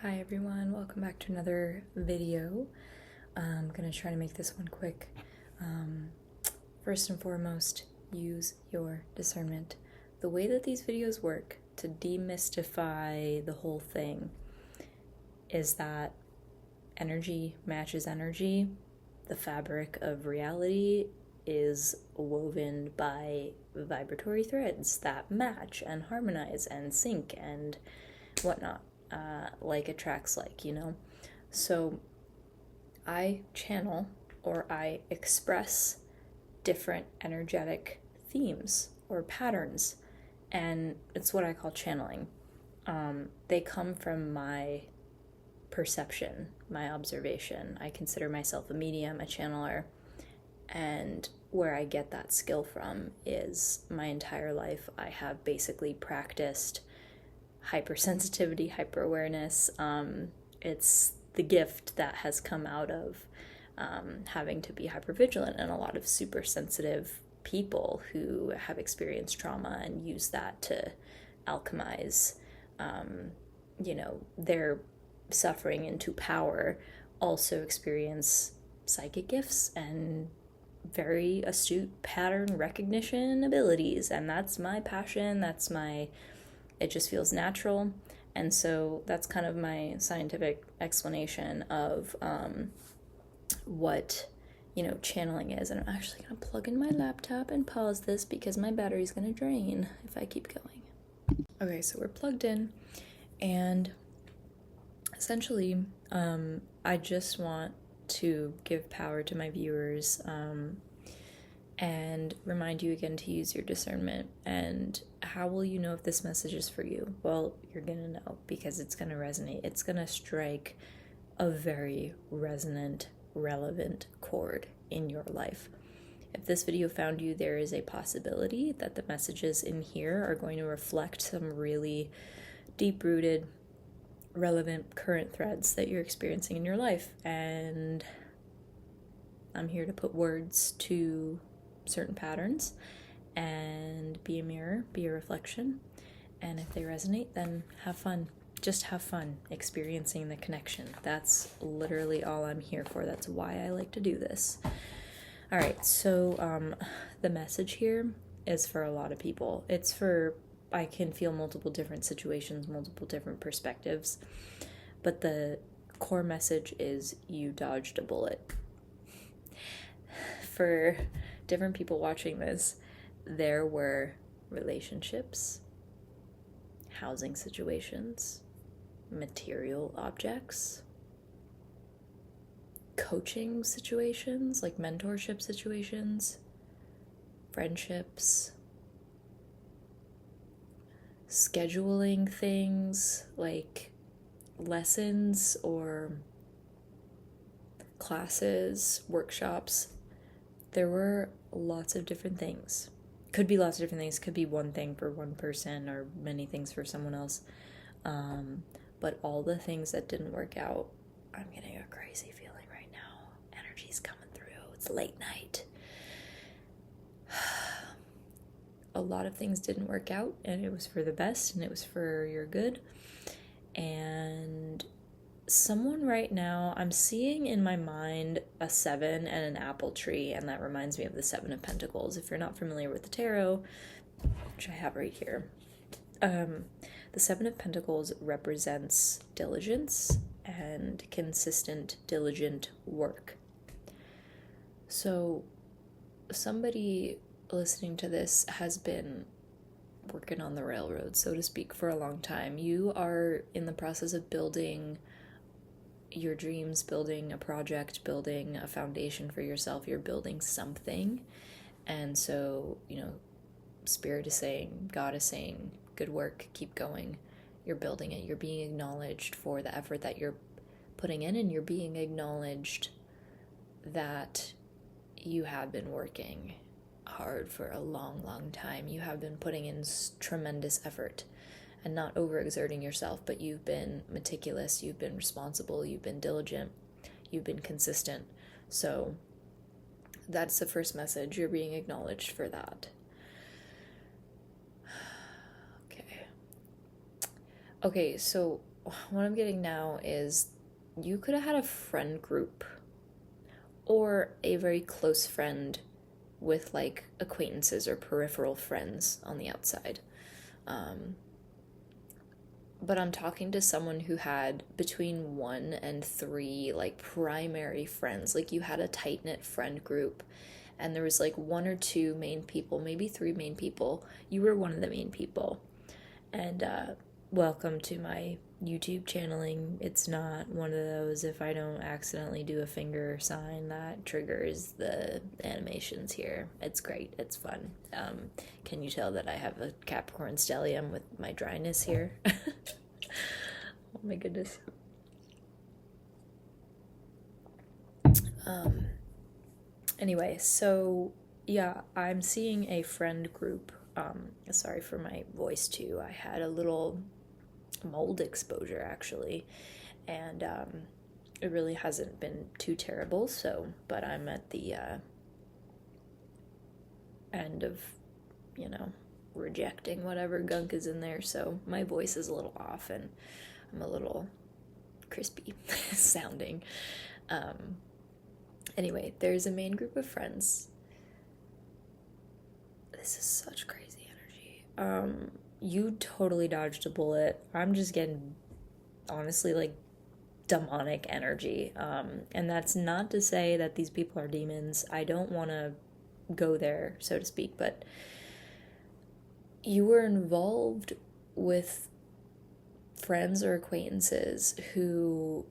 Hi everyone, welcome back to another video. I'm gonna try to make this one quick. First and foremost, use your discernment. The way that these videos work to demystify the whole thing is that energy matches energy. The fabric of reality is woven by vibratory threads that match and harmonize and sync and whatnot. Like attracts like, So I channel or I express different energetic themes or patterns, and it's what I call channeling. They come from my perception, my observation. I consider myself a medium, a channeler, and where I get that skill from is my entire life. I have basically practiced hypersensitivity, hyper-awareness. It's the gift that has come out of having to be hypervigilant, and a lot of super sensitive people who have experienced trauma and use that to alchemize, their suffering into power, also experience psychic gifts and very astute pattern recognition abilities. And that's my passion. It just feels natural. And so that's kind of my scientific explanation of what, channeling is. And I'm actually going to plug in my laptop and pause this because my battery's going to drain if I keep going. Okay, so we're plugged in. And essentially, I just want to give power to my viewers and remind you again to use your discernment. And how will you know if this message is for you? Well, you're gonna know because it's gonna resonate. It's gonna strike a very resonant, relevant chord in your life. If this video found you, there is a possibility that the messages in here are going to reflect some really deep-rooted, relevant current threads that you're experiencing in your life. And I'm here to put words to certain patterns and be a mirror, be a reflection. And if they resonate, then have fun. Just have fun experiencing the connection. That's literally all I'm here for. That's why I like to do this. All right, so the message here is for a lot of people. I can feel multiple different situations, multiple different perspectives, but the core message is you dodged a bullet. For different people watching this, there were relationships, housing situations, material objects, coaching situations, like mentorship situations, friendships, scheduling things like lessons or classes, workshops. There were lots of different things. Could be lots of different things. Could be one thing for one person or many things for someone else. But all the things that didn't work out, I'm getting a crazy feeling right now. Energy's coming through. It's late night. A lot of things didn't work out, and it was for the best, and it was for your good. And someone right now, I'm seeing in my mind a 7 and an apple tree, and that reminds me of the 7 of Pentacles. If you're not familiar with the tarot, which I have right here, the 7 of Pentacles represents diligence and consistent, diligent work. So somebody listening to this has been working on the railroad, so to speak, for a long time. You are in the process of building your dreams, building a project, building a foundation for yourself. You're building something. And so, Spirit is saying, God is saying, good work, keep going. You're building it. You're being acknowledged for the effort that you're putting in, and you're being acknowledged that you have been working hard for a long, long time. You have been putting in tremendous effort and not overexerting yourself, but you've been meticulous, you've been responsible, you've been diligent, you've been consistent. So that's the first message. You're being acknowledged for that. Okay, so what I'm getting now is you could have had a friend group or a very close friend with like acquaintances or peripheral friends on the outside. But I'm talking to someone who had between 1 and 3 like primary friends. Like you had a tight knit friend group, and there was like 1 or 2 main people, maybe 3 main people. You were one of the main people. And welcome to my YouTube channeling. It's not one of those, if I don't accidentally do a finger sign, that triggers the animations here. It's great. It's fun. Can you tell that I have a Capricorn stellium with my dryness here? Oh my goodness. Anyway, so yeah, I'm seeing a friend group. Sorry for my voice too. I had a little mold exposure actually, and it really hasn't been too terrible. So, but I'm at the end of, rejecting whatever gunk is in there. So my voice is a little off, and I'm a little crispy sounding. Anyway, there's a main group of friends. This is such crazy energy. You totally dodged a bullet. I'm just getting, honestly, like demonic energy. And that's not to say that these people are demons. I don't want to go there, so to speak, but you were involved with friends or acquaintances who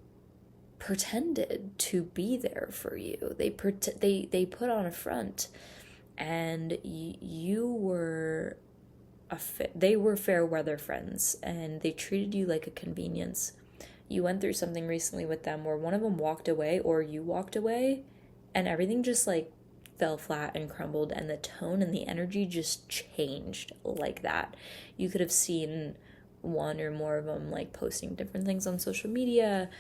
pretended to be there for you. They put on a front, and you were they were fair weather friends, and they treated you like a convenience. You went through something recently with them where one of them walked away, or you walked away, and everything just like fell flat and crumbled, and the tone and the energy just changed like that. You could have seen one or more of them like posting different things on social media,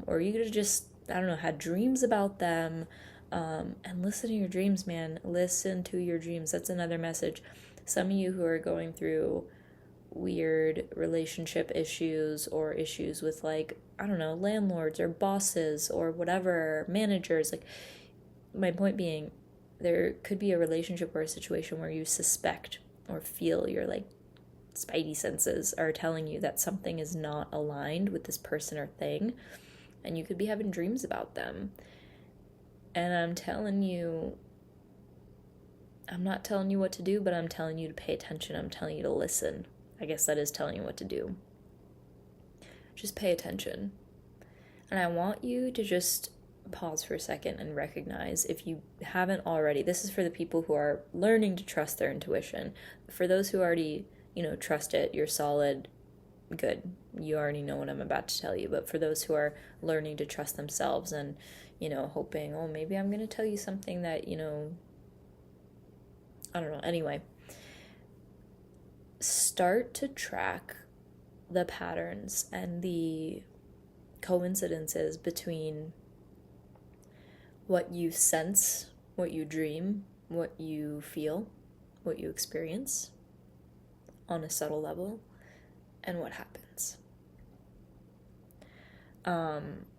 or you could have just, I don't know, had dreams about them. And listen to your dreams, man. Listen to your dreams. That's another message. Some of you who are going through weird relationship issues, or issues with, like, I don't know, landlords or bosses or whatever, managers, like, my point being, there could be a relationship or a situation where you suspect or feel your like spidey senses are telling you that something is not aligned with this person or thing, and you could be having dreams about them. And I'm telling you, I'm not telling you what to do, but I'm telling you to pay attention. I'm telling you to listen. I guess that is telling you what to do. Just pay attention. And I want you to just pause for a second and recognize, if you haven't already, this is for the people who are learning to trust their intuition. For those who already, trust it, you're solid, good. You already know what I'm about to tell you. But for those who are learning to trust themselves and, hoping, oh, maybe I'm going to tell you something that, I don't know. Anyway, start to track the patterns and the coincidences between what you sense, what you dream, what you feel, what you experience on a subtle level, and what happens.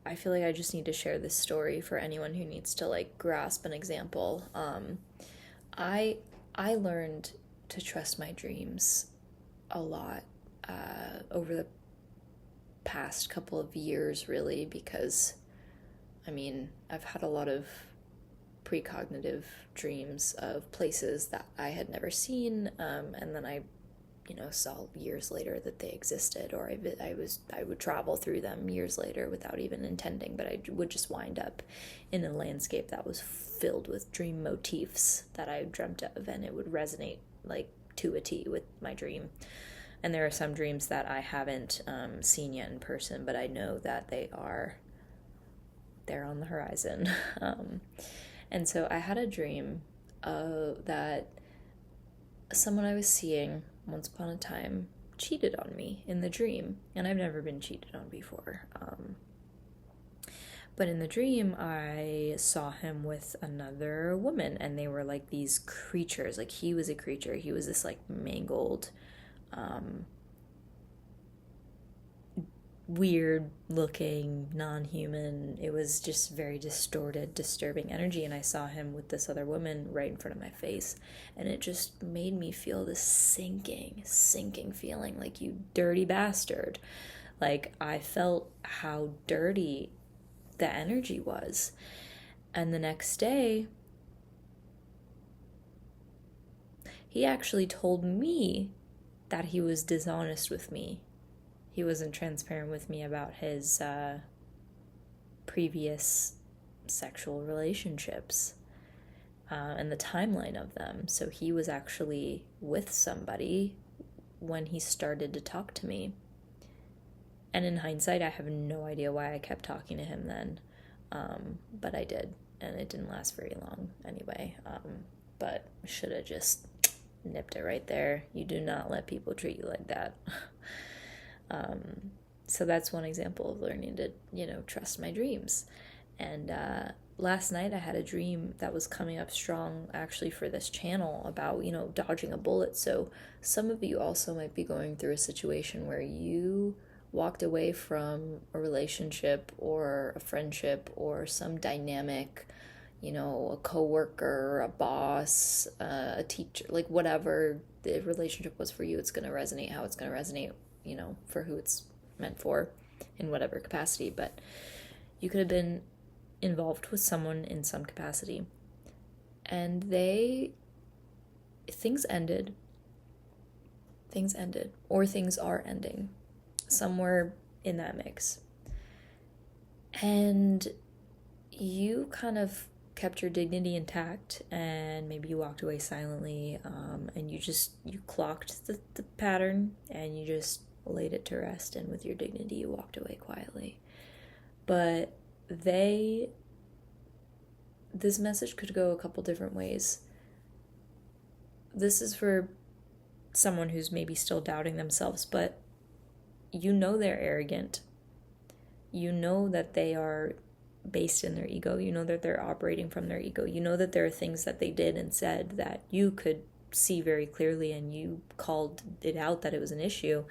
I feel like I just need to share this story for anyone who needs to like grasp an example. I learned to trust my dreams a lot over the past couple of years, really, because I've had a lot of precognitive dreams of places that I had never seen, and then I, saw years later that they existed, or I would travel through them years later without even intending, but I would just wind up in a landscape that was filled with dream motifs that I dreamt of, and it would resonate like to a T with my dream. And there are some dreams that I haven't seen yet in person, but I know that they're on the horizon. And so I had a dream that someone I was seeing once upon a time cheated on me in the dream, and I've never been cheated on before. But in the dream, I saw him with another woman, and they were like these creatures. Like, he was a creature. He was this like mangled, weird looking, non-human. It was just very distorted, disturbing energy, and I saw him with this other woman right in front of my face, and it just made me feel this sinking feeling, like, you dirty bastard. Like, I felt how dirty the energy was. And the next day, he actually told me that he was dishonest with me. He wasn't transparent with me about his previous sexual relationships and the timeline of them. So he was actually with somebody when he started to talk to me. And in hindsight, I have no idea why I kept talking to him then. But I did, and it didn't last very long anyway. But I should have just nipped it right there. You do not let people treat you like that. So that's one example of learning to, trust my dreams. And last night I had a dream that was coming up strong actually for this channel about, dodging a bullet. So some of you also might be going through a situation where you walked away from a relationship or a friendship or some dynamic, a coworker, a boss, a teacher, like whatever the relationship was for you, it's going to resonate how it's going to resonate, for who it's meant for in whatever capacity. But you could have been involved with someone in some capacity, and things ended, or things are ending, somewhere in that mix. And you kind of kept your dignity intact, and maybe you walked away silently, and you clocked the pattern, and you just laid it to rest, and with your dignity you walked away quietly. But this message could go a couple different ways. This is for someone who's maybe still doubting themselves, but they're arrogant. That they are based in their ego. That they're operating from their ego. That there are things that they did and said that you could see very clearly, and you called it out that it was an issue,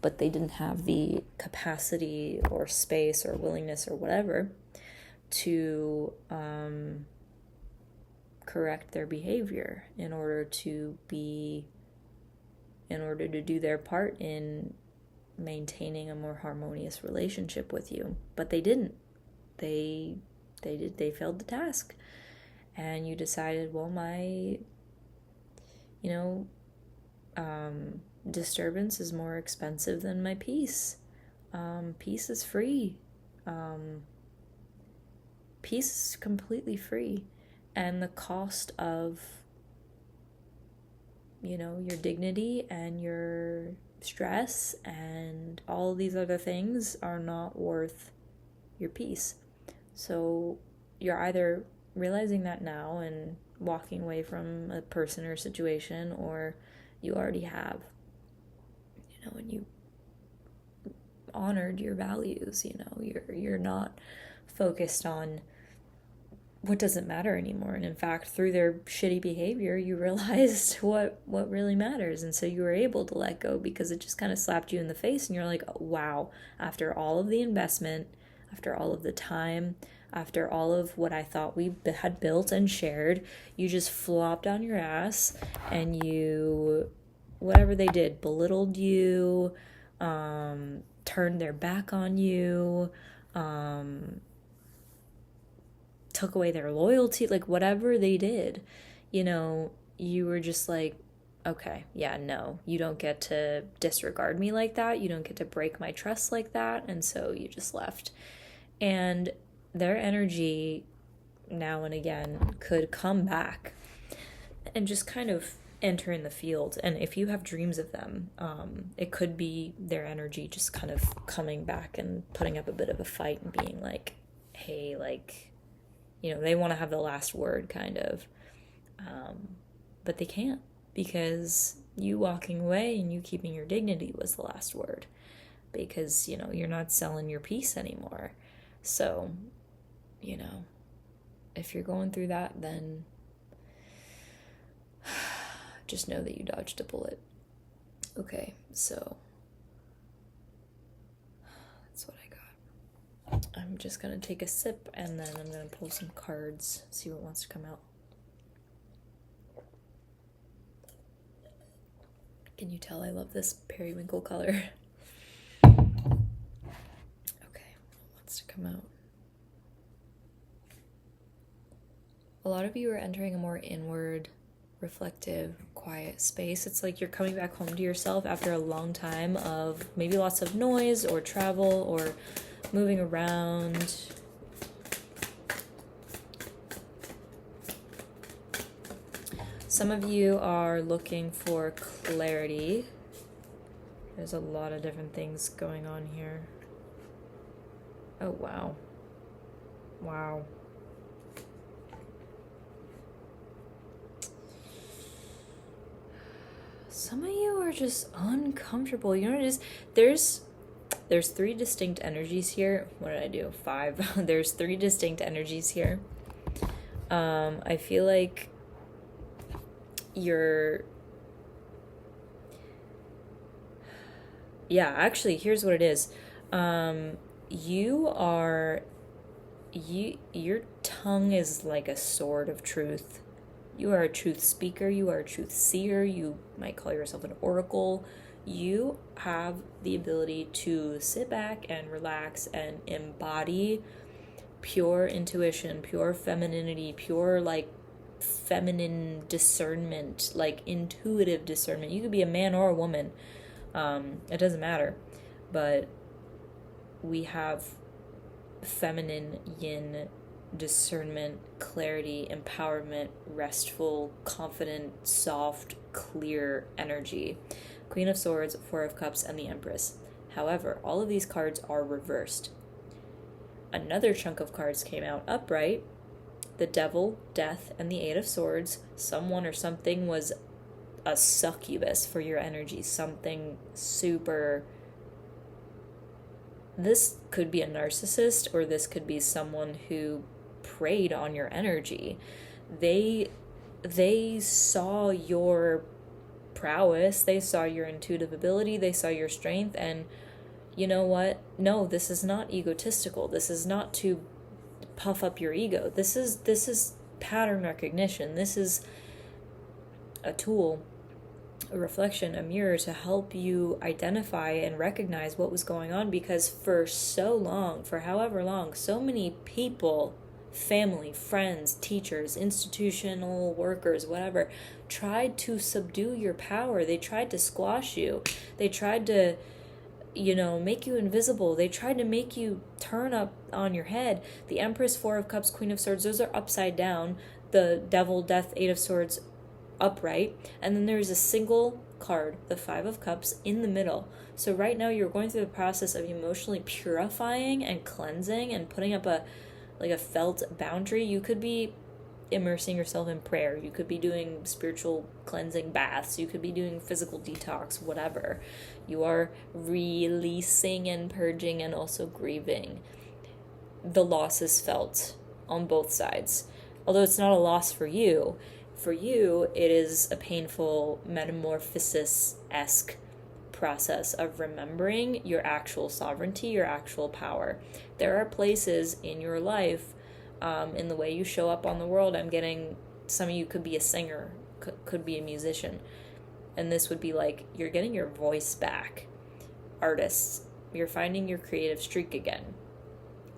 but they didn't have the capacity or space or willingness or whatever to correct their behavior in order to do their part in maintaining a more harmonious relationship with you. But they didn't. They failed the task. And you decided, well, my disturbance is more expensive than my peace. Peace is free. Peace is completely free. And the cost of, your dignity and your stress and all these other things are not worth your peace. So you're either realizing that now and walking away from a person or situation, or you already have, and you honored your values. You're not focused on what doesn't matter anymore. And in fact, through their shitty behavior, you realized what really matters. And so you were able to let go, because it just kind of slapped you in the face, and you're like, oh, wow, after all of the investment, after all of the time, after all of what I thought we had built and shared, you just flopped on your ass, and whatever they did, belittled you, turned their back on you, took away their loyalty, like whatever they did, you were just like, okay, yeah, no, you don't get to disregard me like that. You don't get to break my trust like that. And so you just left. And their energy now and again could come back and just kind of enter in the field. And if you have dreams of them, it could be their energy just kind of coming back and putting up a bit of a fight and being like, hey, like, they want to have the last word, kind of. But they can't, because you walking away and you keeping your dignity was the last word, because, you're not selling your peace anymore. So, if you're going through that, then just know that you dodged a bullet. Okay, so I'm just going to take a sip and then I'm going to pull some cards, see what wants to come out. Can you tell I love this periwinkle color? Okay, what wants to come out? A lot of you are entering a more inward, reflective, quiet space. It's like you're coming back home to yourself after a long time of maybe lots of noise or travel or moving around. Some of you are looking for clarity. There's a lot of different things going on here. Oh, wow. Wow. Some of you are just uncomfortable. You know what it is? There's 3 distinct energies here. What did I do? 5. There's 3 distinct energies here. I feel like actually, here's what it is. Your tongue is like a sword of truth. You are a truth speaker. You are a truth seer. You might call yourself an oracle. You have the ability to sit back and relax and embody pure intuition, pure femininity, pure like feminine discernment, like intuitive discernment. You could be a man or a woman. It doesn't matter. But we have feminine yin discernment, clarity, empowerment, restful, confident, soft, clear energy. Queen of Swords, 4 of Cups, and the Empress. However, all of these cards are reversed. Another chunk of cards came out upright. The Devil, Death, and the 8 of Swords. Someone or something was a succubus for your energy. Something super... This could be a narcissist, or this could be someone who preyed on your energy. They saw your prowess, they saw your intuitive ability, they saw your strength, and you know what? No, this is not egotistical. This is not to puff up your ego. This is pattern recognition. This is a tool, a reflection, a mirror to help you identify and recognize what was going on, because for so long, for however long, so many people, family, friends, teachers, institutional workers, whatever, tried to subdue your power. They tried to squash you. They tried to, make you invisible. They tried to make you turn up on your head. The Empress, 4 of Cups, Queen of Swords, those are upside down. The Devil, Death, 8 of Swords, upright. And then there's a single card, the 5 of Cups, in the middle. So right now you're going through the process of emotionally purifying and cleansing and putting up a felt boundary. You could be immersing yourself in prayer. You could be doing spiritual cleansing baths. You could be doing physical detox, whatever. You are releasing and purging and also grieving. The loss is felt on both sides. Although it's not a loss for you. For you, it is a painful metamorphosis-esque process of remembering your actual sovereignty, your actual power. There are places in your life, in the way you show up on the world. I'm getting, some of you could be a singer, could be a musician, and this would be like, you're getting your voice back. Artists, you're finding your creative streak again.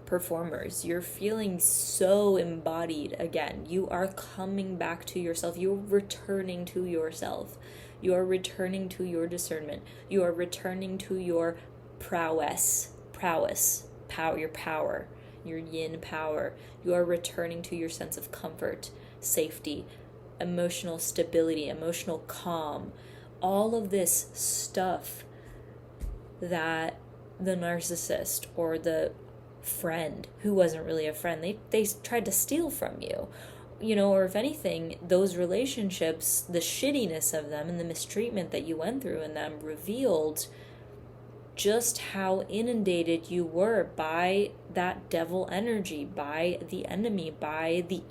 Performers, you're feeling so embodied again. You are coming back to yourself. You're returning to yourself. You are returning to your discernment. You are returning to your prowess, your power, your yin power. You are returning to your sense of comfort, safety, emotional stability, emotional calm. All of this stuff that the narcissist or the friend who wasn't really a friend, they tried to steal from you. Or if anything, those relationships, the shittiness of them and the mistreatment that you went through in them revealed just how inundated you were by that devil energy, by the enemy, by the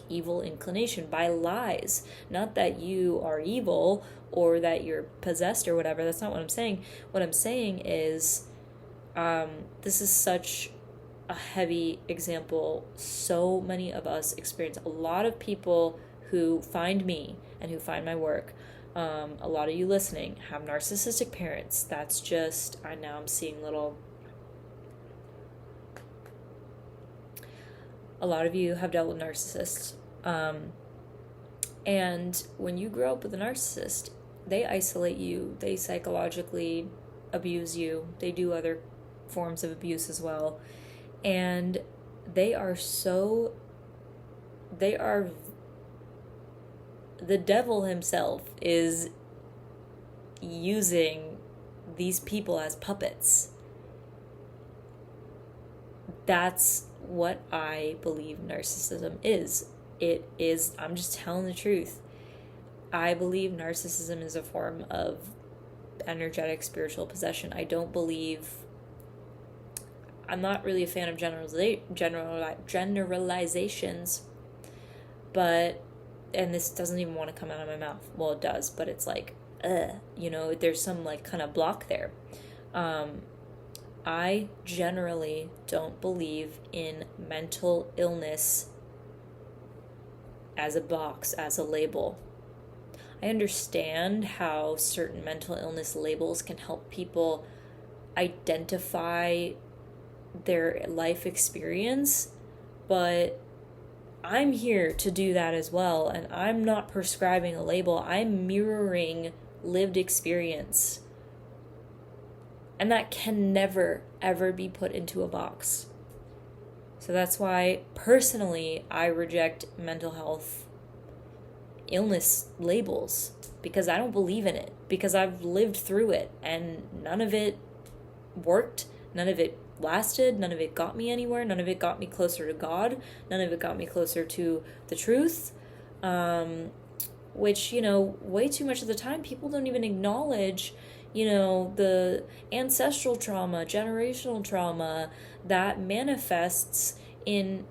evil inclination, by lies. Not that you are evil or that you're possessed or whatever. That's not what I'm saying. What I'm saying is, this is such a heavy example. So many of us experience, a lot of people who find me and who find my work, a lot of you listening have narcissistic parents. That's just, I'm seeing a lot of you have dealt with narcissists. And when you grow up with a narcissist, they isolate you, they psychologically abuse you, they do other forms of abuse as well. And they are the devil himself is using these people as puppets. That's what I believe narcissism is. It is, I'm just telling the truth. I believe narcissism is a form of energetic spiritual possession. I'm not really a fan of generalizations, but, and this doesn't even want to come out of my mouth. Well, it does, but it's like, there's some like kind of block there. I generally don't believe in mental illness as a box, as a label. I understand how certain mental illness labels can help people identify their life experience, but I'm here to do that as well, and I'm not prescribing a label. I'm mirroring lived experience. And that can never, ever be put into a box. So that's why, personally, I reject mental health illness labels, because I don't believe in it, because I've lived through it, and none of it worked, none of it lasted, none of it got me anywhere, none of it got me closer to God, none of it got me closer to the truth, which, way too much of the time, people don't even acknowledge, the ancestral trauma, generational trauma that manifests in,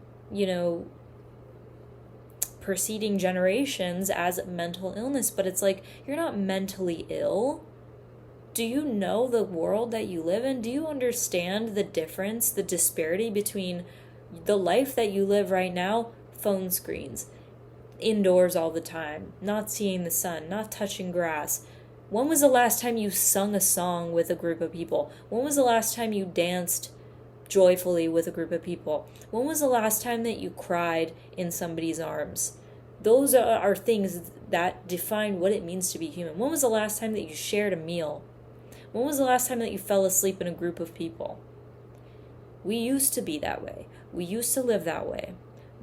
preceding generations as mental illness. But it's like, you're not mentally ill. Do you know the world that you live in? Do you understand the difference, the disparity between the life that you live right now, phone screens, indoors all the time, not seeing the sun, not touching grass? When was the last time you sung a song with a group of people? When was the last time you danced joyfully with a group of people? When was the last time that you cried in somebody's arms? Those are things that define what it means to be human. When was the last time that you shared a meal? When was the last time that you fell asleep in a group of people? We used to be that way. We used to live that way.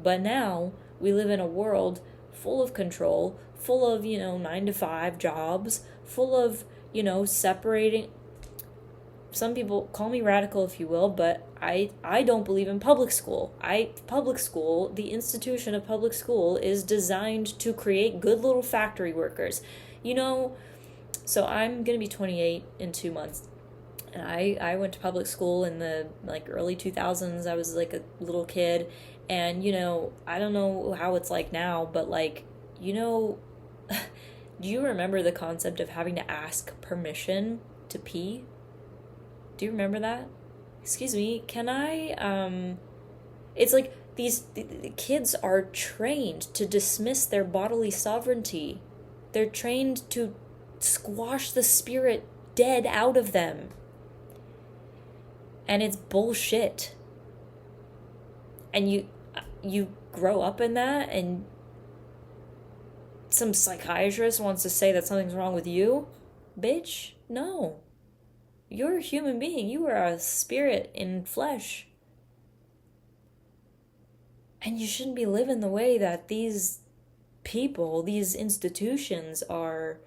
But now we live in a world full of control, full of, 9-to-5 jobs, full of, separating. Some people call me radical, if you will, but I don't believe in public school. The institution of public school is designed to create good little factory workers. So I'm going to be 28 in 2 months. And I went to public school in the early 2000s. I was like a little kid. And, I don't know how it's like now, but do you remember the concept of having to ask permission to pee? Do you remember that? Excuse me, can I, it's like the kids are trained to dismiss their bodily sovereignty. They're trained to squash the spirit dead out of them. And it's bullshit. And you grow up in that, and some psychiatrist wants to say that something's wrong with you? Bitch, no. You're a human being. You are a spirit in flesh. And you shouldn't be living the way that these people, these institutions are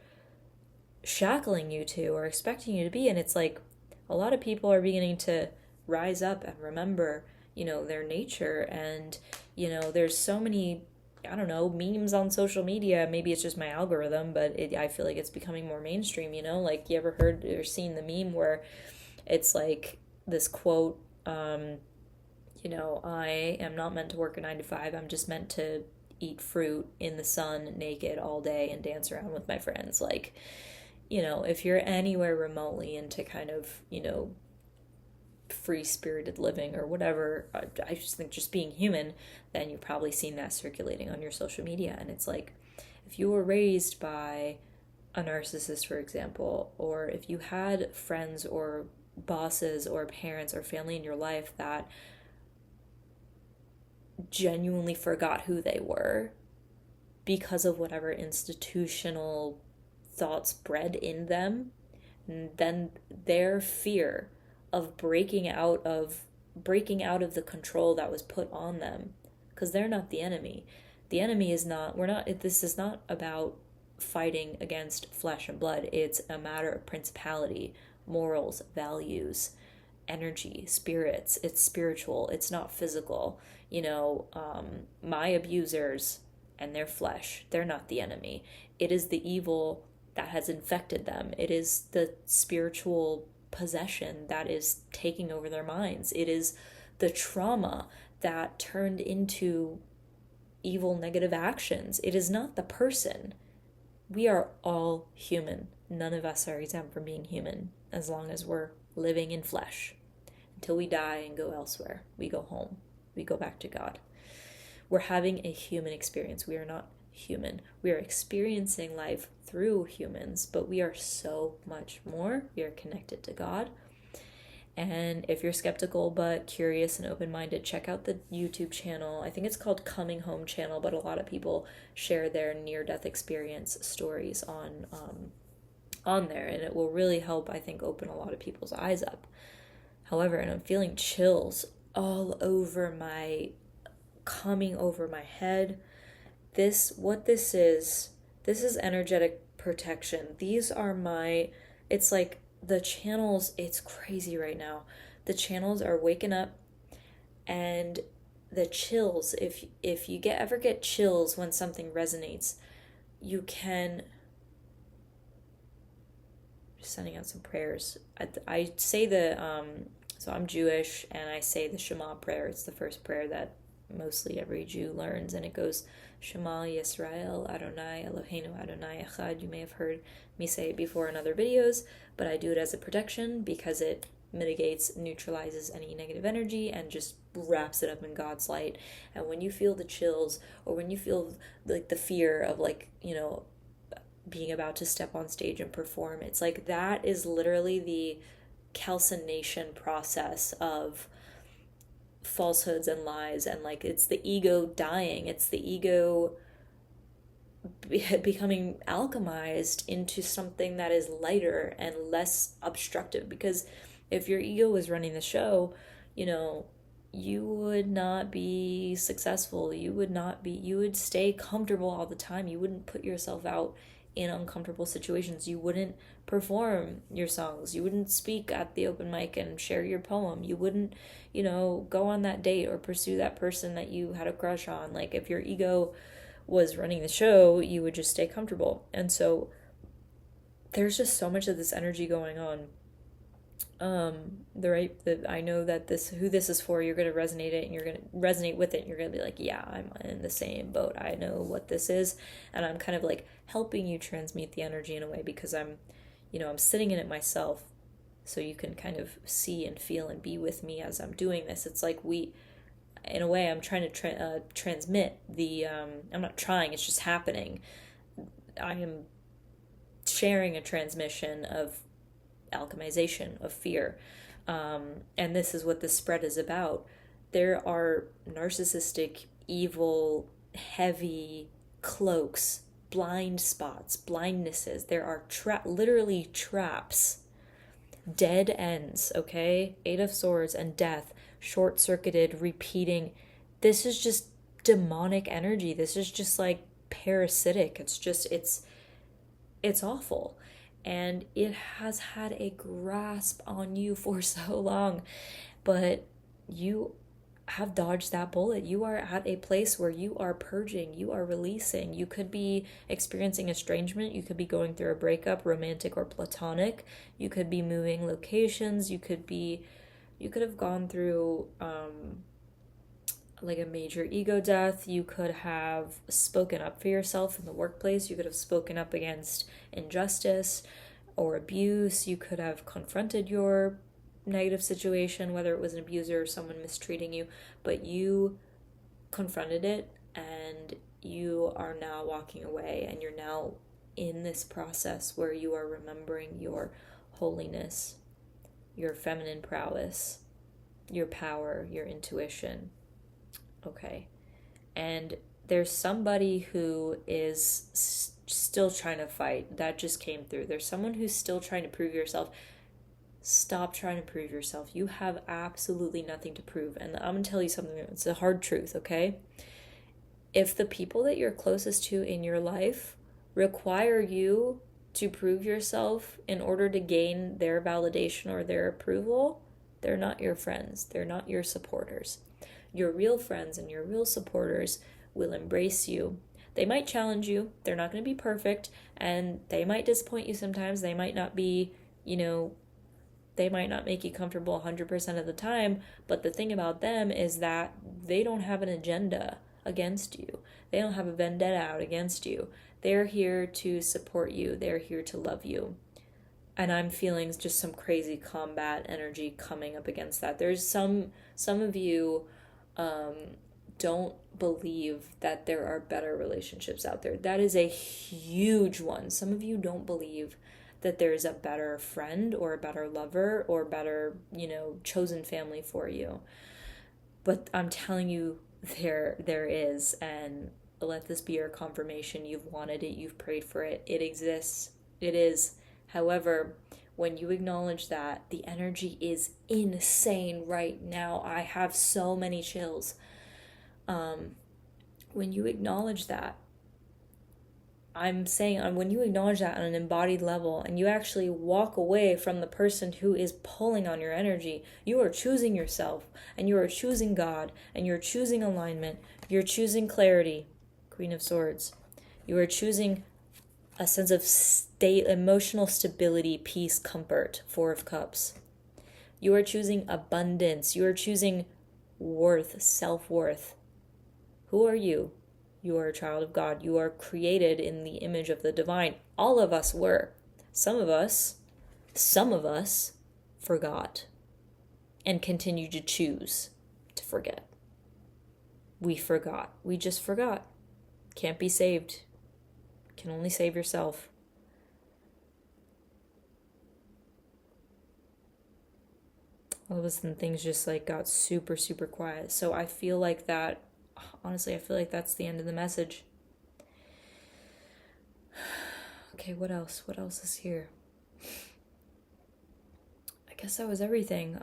shackling you to or expecting you to be. And it's like, a lot of people are beginning to rise up and remember, their nature. And, there's so many, I don't know, memes on social media. Maybe it's just my algorithm, but I feel like it's becoming more mainstream, like, you ever heard or seen the meme where it's like this quote, I am not meant to work a 9-to-5. I'm just meant to eat fruit in the sun naked all day and dance around with my friends. Like, if you're anywhere remotely into kind of, free-spirited living or whatever. I just think just being human, then you've probably seen that circulating on your social media. And it's like, if you were raised by a narcissist, for example, or if you had friends or bosses or parents or family in your life that genuinely forgot who they were because of whatever institutional thoughts bred in them, then their fear of breaking out of the control that was put on them, because they're not the enemy. The enemy is not, this is not about fighting against flesh and blood. It's a matter of principality, morals, values, energy, spirits. It's spiritual. It's not physical. My abusers and their flesh, they're not the enemy. It is the evil that has infected them. It is the spiritual possession that is taking over their minds. It is the trauma that turned into evil, negative actions. It is not the person. We are all human. None of us are exempt from being human as long as we're living in flesh. Until we die and go elsewhere. We go home. We go back to God. We're having a human experience. We are not human. We are experiencing life through humans, but we are so much more. We are connected to God. And if you're skeptical but curious and open-minded, check out the YouTube channel. I think it's called Coming Home Channel, but a lot of people share their near-death experience stories on there, and it will really help, I think, open a lot of people's eyes up. However, and I'm feeling chills all over coming over my head. This is energetic protection. These are it's like the channels, it's crazy right now. The channels are waking up, and the chills, if you ever get chills when something resonates, you can, just sending out some prayers. I say so I'm Jewish, and I say the Shema prayer. It's the first prayer that mostly every Jew learns, and it goes, Shema Yisrael, Adonai Eloheinu Adonai Echad. You may have heard me say it before in other videos, but I do it as a protection because it mitigates, neutralizes any negative energy, and just wraps it up in God's light. And when you feel the chills, or when you feel like the fear of being about to step on stage and perform, it's like that is literally the calcination process of falsehoods and lies, and it's the ego dying. It's the ego becoming alchemized into something that is lighter and less obstructive. Because if your ego was running the show, you would not be successful. You would stay comfortable all the time. You wouldn't put yourself out in uncomfortable situations. You wouldn't perform your songs. You wouldn't speak at the open mic and share your poem. You wouldn't, go on that date or pursue that person that you had a crush on. If your ego was running the show, you would just stay comfortable. And so there's just so much of this energy going on. I know that who this is for, you're going to resonate with it, and you're going to be like, yeah, I'm in the same boat. I know what this is, and I'm kind of helping you transmute the energy in a way, because I'm sitting in it myself, so you can kind of see and feel and be with me as I'm doing this. It's like in a way, I'm trying to transmit I'm not trying, it's just happening. I am sharing a transmission of alchemization of fear, and this is what the spread is about. There are narcissistic, evil, heavy cloaks, blind spots, blindnesses. There are literally traps, dead ends, okay? 8 of Swords and death, short-circuited, repeating. This is just demonic energy. This is just parasitic. It's awful. And it has had a grasp on you for so long, but you have dodged that bullet. You are at a place where you are purging, you are releasing. You could be experiencing estrangement, you could be going through a breakup, romantic or platonic. You could be moving locations, you could have gone through a major ego death. You could have spoken up for yourself in the workplace. You could have spoken up against injustice or abuse. You could have confronted your negative situation, whether it was an abuser or someone mistreating you, but you confronted it and you are now walking away, and you're now in this process where you are remembering your holiness, your feminine prowess, your power, your intuition. Okay. And there's somebody who is still trying to fight. That just came through. There's someone who's still trying to prove yourself. Stop trying to prove yourself. You have absolutely nothing to prove. And I'm going to tell you something. It's a hard truth, okay? If the people that you're closest to in your life require you to prove yourself in order to gain their validation or their approval, they're not your friends. They're not your supporters. Your real friends and your real supporters will embrace you. They might challenge you. They're not going to be perfect, and they might disappoint you sometimes. They might not be, they might not make you comfortable 100% of the time, but the thing about them is that they don't have an agenda against you. They don't have a vendetta out against you. They're here to support you. They're here to love you. And I'm feeling just some crazy combat energy coming up against that. There's some of you don't believe that there are better relationships out there. That is a huge one. Some of you don't believe that there's a better friend or a better lover or better, chosen family for you. But I'm telling you, there is, and let this be your confirmation. You've wanted it, you've prayed for it, it exists, it is. However, when you acknowledge that, the energy is insane right now. I have so many chills. When you acknowledge that, I'm saying when you acknowledge that on an embodied level and you actually walk away from the person who is pulling on your energy, you are choosing yourself, and you are choosing God, and you're choosing alignment, you're choosing clarity, Queen of Swords. You are choosing a sense of emotional stability, peace, comfort, Four of Cups. You are choosing abundance. You are choosing worth, self-worth. Who are you? You are a child of God. You are created in the image of the divine. All of us were. Some of us forgot and continue to choose to forget. We forgot. We just forgot. Can't be saved. Can only save yourself. All of a sudden things just got super, super quiet. So I feel like that, honestly, I feel like that's the end of the message. Okay, what else? What else is here? I guess that was everything.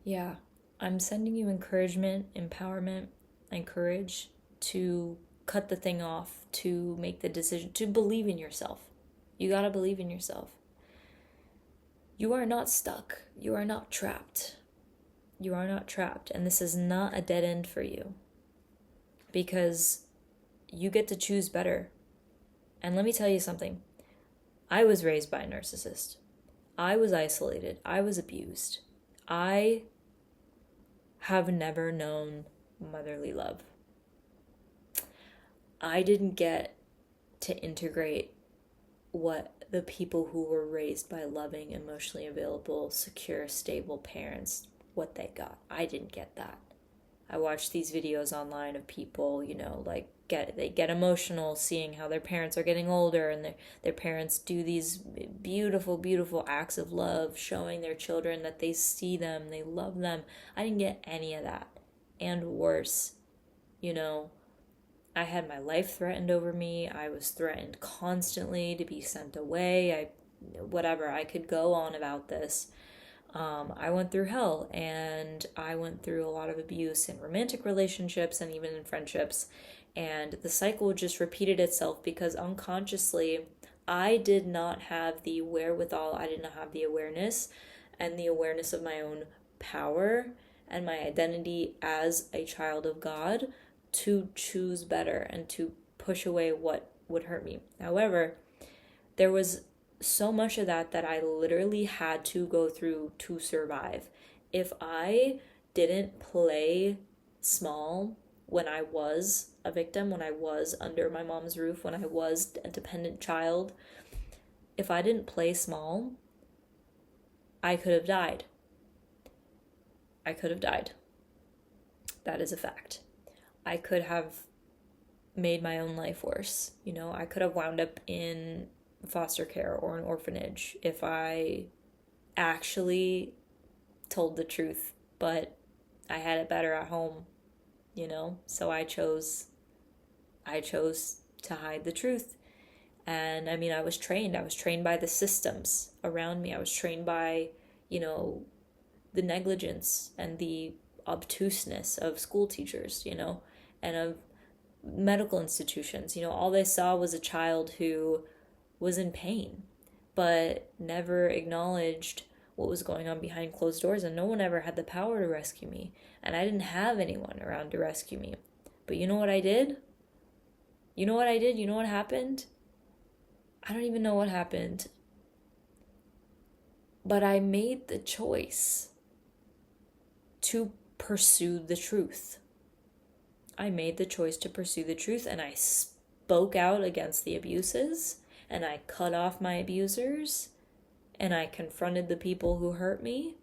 Yeah, I'm sending you encouragement, empowerment, and courage to cut the thing off, to make the decision, to believe in yourself. You gotta believe in yourself. You are not stuck. You are not trapped. You are not trapped. And this is not a dead end for you. Because you get to choose better. And let me tell you something. I was raised by a narcissist. I was isolated. I was abused. I have never known motherly love. I didn't get to integrate what the people who were raised by loving, emotionally available, secure, stable parents, what they got. I didn't get that. I watched these videos online of people, they get emotional seeing how their parents are getting older, and their parents do these beautiful, beautiful acts of love, showing their children that they see them, they love them. I didn't get any of that. And worse, I had my life threatened over me. I was threatened constantly to be sent away. I could go on about this. I went through hell, and I went through a lot of abuse in romantic relationships and even in friendships. And the cycle just repeated itself because unconsciously I did not have the wherewithal, I did not have the awareness and the awareness of my own power and my identity as a child of God to choose better and to push away what would hurt me. However, there was so much of that I literally had to go through to survive. If I didn't play small when I was a victim, when I was under my mom's roof, when I was a dependent child, if I didn't play small, I could have died. I could have died. That is a fact. I could have made my own life worse. You know, I could have wound up in foster care or an orphanage if I actually told the truth, but I had it better at home, you know? So I chose to hide the truth. And I mean, I was trained by the systems around me. I was trained by, you know, the negligence and the obtuseness of school teachers, you know, and of medical institutions. You know, all they saw was a child who was in pain, but never acknowledged what was going on behind closed doors, and no one ever had the power to rescue me, and I didn't have anyone around to rescue me. But you know what I did? You know what I did? You know what happened? I don't even know what happened. But I made the choice to pursue the truth. I made the choice to pursue the truth, and I spoke out against the abuses, and I cut off my abusers, and I confronted the people who hurt me.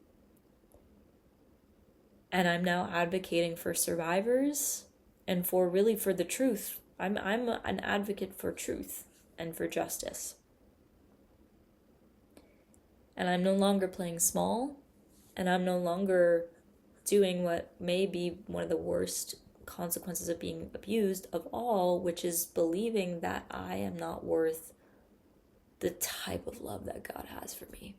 And I'm now advocating for survivors and for the truth. I'm an advocate for truth and for justice. And I'm no longer playing small, and I'm no longer doing what may be one of the worst consequences of being abused of all, which is believing that I am not worth the type of love that God has for me.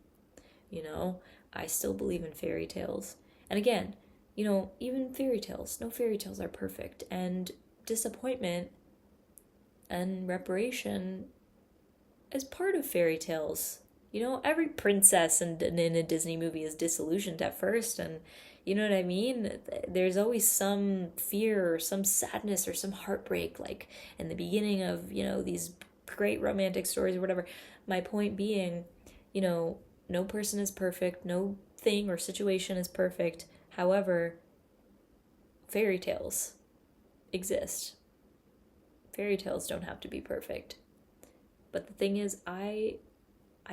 You know, I still believe in fairy tales. And again, you know, even fairy tales, no fairy tales are perfect. And disappointment and reparation is part of fairy tales. You know, every princess in a Disney movie is disillusioned at first, and you know what I mean? There's always some fear or some sadness or some heartbreak, like in the beginning of, you know, these great romantic stories or whatever. My point being, you know, no person is perfect, no thing or situation is perfect. However, fairy tales exist. Fairy tales don't have to be perfect. But the thing is, I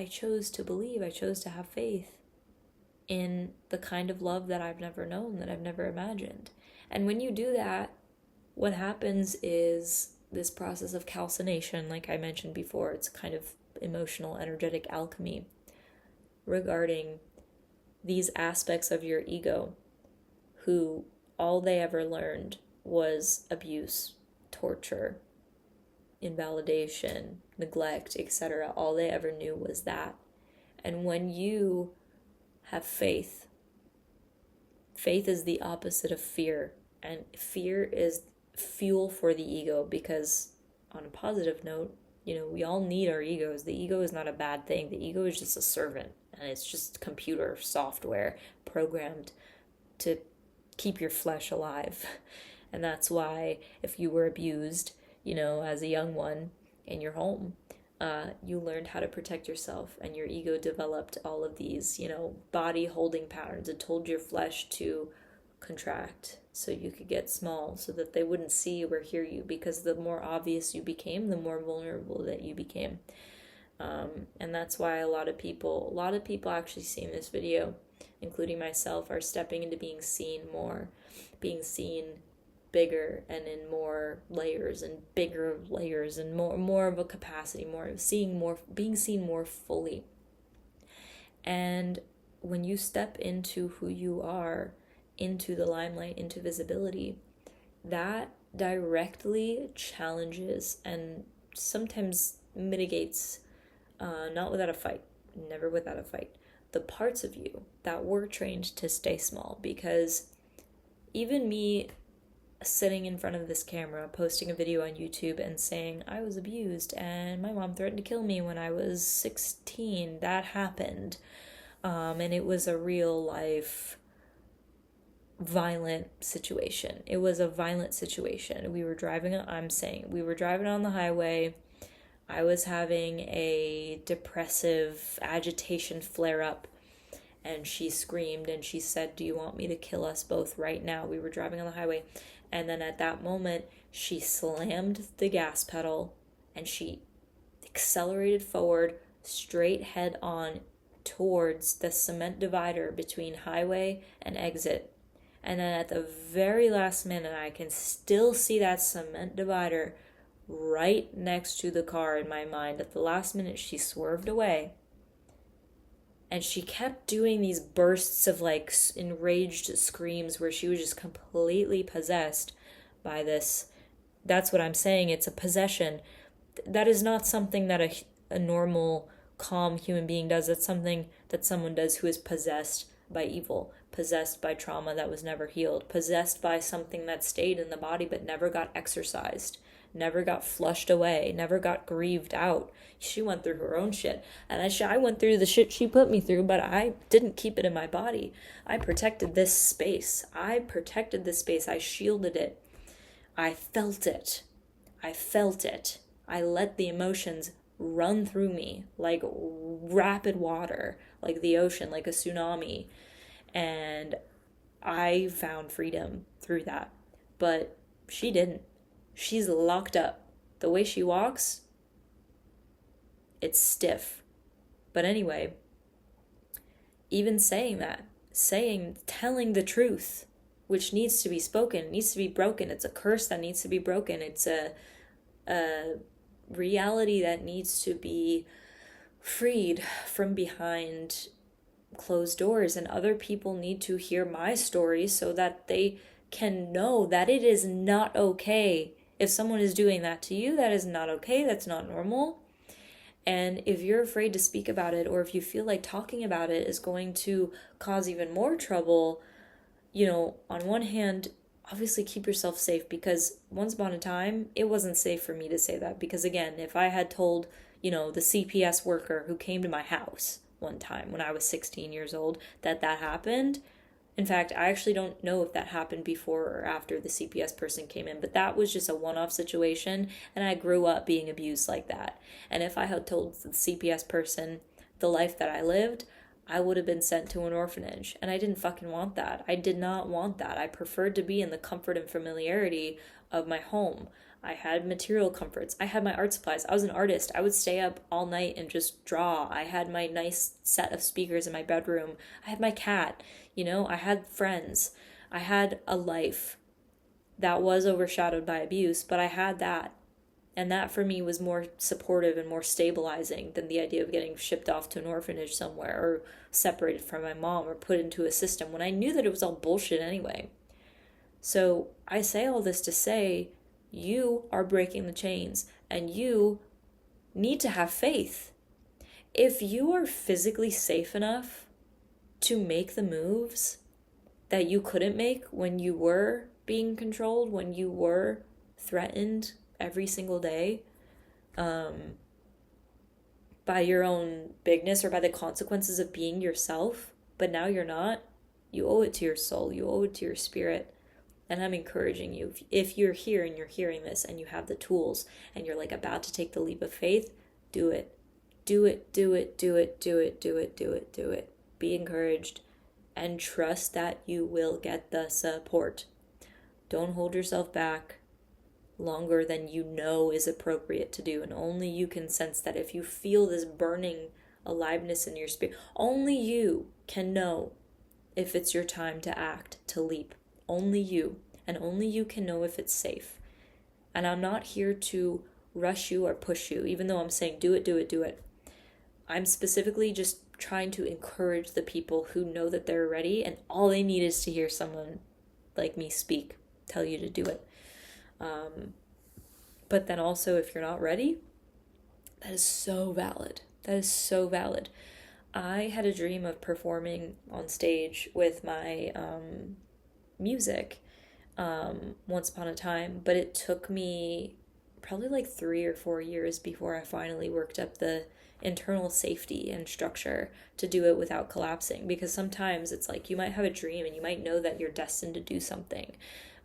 chose to believe, I chose to have faith in the kind of love that I've never known, that I've never imagined. And when you do that, what happens is this process of calcination, like I mentioned before, it's kind of emotional, energetic alchemy regarding these aspects of your ego who all they ever learned was abuse, torture, invalidation, neglect, etc. All they ever knew was that. And when you have faith, faith is the opposite of fear, and fear is fuel for the ego, because on a positive note, you know, we all need our egos. The ego is not a bad thing. The ego is just a servant, and it's just computer software programmed to keep your flesh alive. And that's why if you were abused, you know, as a young one in your home, you learned how to protect yourself, and your ego developed all of these, you know, body holding patterns. It told your flesh to contract so you could get small, so that they wouldn't see you or hear you, because the more obvious you became, the more vulnerable that you became. And that's why a lot of people actually seeing this video, including myself, are stepping into being seen more, being seen bigger and in more layers and bigger layers and more of a capacity, being seen more fully. And when you step into who you are, into the limelight, into visibility, that directly challenges and sometimes mitigates, not without a fight, never without a fight, the parts of you that were trained to stay small. Because even me sitting in front of this camera, posting a video on YouTube and saying I was abused and my mom threatened to kill me when I was 16, that happened. And it was a real life violent situation. It was a violent situation. We were driving on the highway. I was having a depressive agitation flare up, and she screamed and she said, "Do you want me to kill us both right now?" We were driving on the highway, and then at that moment she slammed the gas pedal and she accelerated forward, straight head on, towards the cement divider between highway and exit. And then at the very last minute, I can still see that cement divider right next to the car in my mind. At the last minute, she swerved away. And she kept doing these bursts of like enraged screams where she was just completely possessed by this. That's what I'm saying. It's a possession. That is not something that a normal, calm human being does. That's something that someone does who is possessed by evil, possessed by trauma that was never healed, possessed by something that stayed in the body but never got exorcised, never got flushed away, never got grieved out. She went through her own shit. And I went through the shit she put me through, but I didn't keep it in my body. I protected this space. I shielded it. I felt it. I let the emotions run through me like rapid water, like the ocean, like a tsunami. And I found freedom through that. But she didn't. She's locked up. The way she walks, it's stiff. But anyway, even telling the truth, which needs to be spoken, needs to be broken. It's a curse that needs to be broken. It's a reality that needs to be freed from behind closed doors, and other people need to hear my story so that they can know that it is not okay. If someone is doing that to you, that is not okay. That's not normal. And if you're afraid to speak about it, or if you feel like talking about it is going to cause even more trouble, on one hand, obviously keep yourself safe, because once upon a time, it wasn't safe for me to say that. Because again, if I had told, the CPS worker who came to my house one time when I was 16 years old that happened. In fact, I actually don't know if that happened before or after the CPS person came in, but that was just a one-off situation, and I grew up being abused like that. And if I had told the CPS person the life that I lived, I would have been sent to an orphanage, and I didn't fucking want that. I did not want that. I preferred to be in the comfort and familiarity of my home. I had material comforts. I had my art supplies. I was an artist. I would stay up all night and just draw. I had my nice set of speakers in my bedroom. I had my cat. I had friends. I had a life that was overshadowed by abuse, but I had that. And that for me was more supportive and more stabilizing than the idea of getting shipped off to an orphanage somewhere, or separated from my mom, or put into a system when I knew that it was all bullshit anyway. So I say all this to say, you are breaking the chains, and you need to have faith. If you are physically safe enough to make the moves that you couldn't make when you were being controlled, when you were threatened every single day, by your own bigness or by the consequences of being yourself, but now you're not, you owe it to your soul, you owe it to your spirit. And I'm encouraging you, if you're here and you're hearing this and you have the tools and you're like about to take the leap of faith, do it. Do it, do it, do it, do it, do it, do it, do it. Be encouraged and trust that you will get the support. Don't hold yourself back longer than you know is appropriate to do. And only you can sense that. If you feel this burning aliveness in your spirit, only you can know if it's your time to act, to leap. Only you. And only you can know if it's safe. And I'm not here to rush you or push you, even though I'm saying do it, do it, do it. I'm specifically just trying to encourage the people who know that they're ready, and all they need is to hear someone like me speak, tell you to do it. But then also, if you're not ready, that is so valid. That is so valid. I had a dream of performing on stage with my music once upon a time, but it took me probably like 3 or 4 years before I finally worked up the internal safety and structure to do it without collapsing. Because sometimes it's like you might have a dream and you might know that you're destined to do something,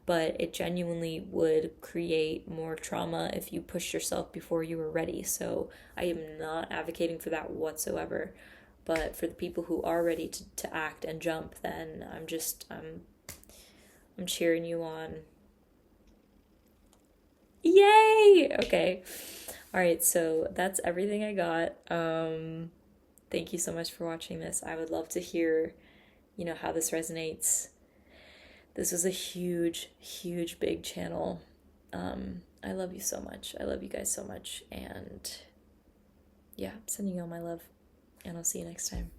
but it genuinely would create more trauma if you pushed yourself before you were ready. So I am not advocating for that whatsoever. But for the people who are ready to act and jump, then I'm cheering you on. Yay! Okay. All right, so that's everything I got. Thank you so much for watching this. I would love to hear, how this resonates. This was a huge, huge, big channel. I love you so much. I love you guys so much. And yeah, sending you all my love. And I'll see you next time.